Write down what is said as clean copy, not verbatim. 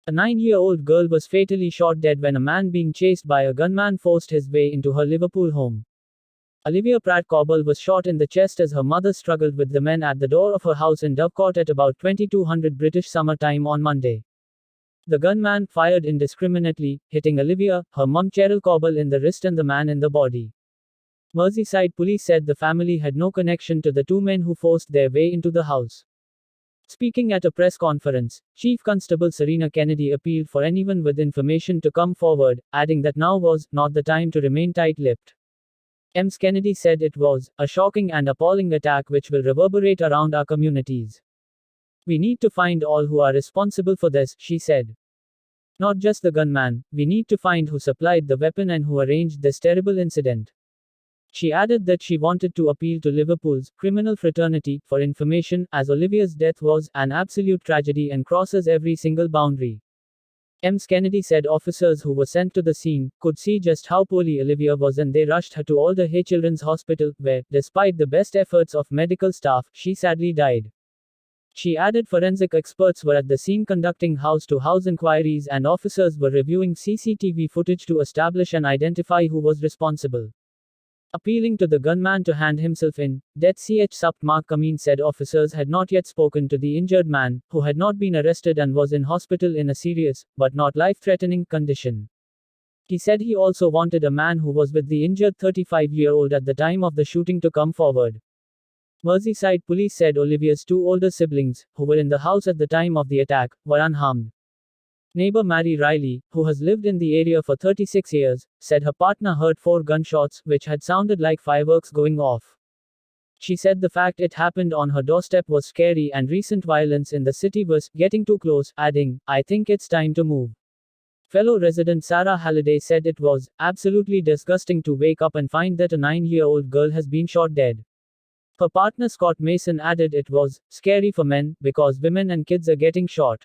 A 9-year-old girl was fatally shot dead when a man being chased by a gunman forced his way into her Liverpool home. Olivia Pratt-Korbel was shot in the chest as her mother struggled with the men at the door of her house in Dovecot at about 2200 British Summer Time on Monday. The gunman fired indiscriminately, hitting Olivia, her mum Cheryl Korbel in the wrist and the man in the body. Merseyside police said the family had no connection to the two men who forced their way into the house. Speaking at a press conference, Chief Constable Serena Kennedy appealed for anyone with information to come forward, adding that now was not the time to remain tight-lipped. Ms. Kennedy said it was a shocking and appalling attack which will reverberate around our communities. We need to find all who are responsible for this, she said. Not just the gunman, we need to find who supplied the weapon and who arranged this terrible incident. She added that she wanted to appeal to Liverpool's criminal fraternity for information, as Olivia's death was an absolute tragedy and crosses every single boundary. Ms. Kennedy said officers who were sent to the scene could see just how poorly Olivia was and they rushed her to Alder Hey Children's Hospital, where, despite the best efforts of medical staff, she sadly died. She added forensic experts were at the scene conducting house-to-house inquiries and officers were reviewing CCTV footage to establish and identify who was responsible. Appealing to the gunman to hand himself in, Det Ch Supt Mark Kamin said officers had not yet spoken to the injured man, who had not been arrested and was in hospital in a serious, but not life-threatening, condition. He said he also wanted a man who was with the injured 35-year-old at the time of the shooting to come forward. Merseyside police said Olivia's two older siblings, who were in the house at the time of the attack, were unharmed. Neighbor Mary Riley, who has lived in the area for 36 years, said her partner heard 4 gunshots, which had sounded like fireworks going off. She said the fact it happened on her doorstep was scary and recent violence in the city was getting too close, adding, "I think it's time to move." Fellow resident Sarah Halliday said it was absolutely disgusting to wake up and find that a 9-year-old girl has been shot dead. Her partner Scott Mason added it was scary for men because women and kids are getting shot.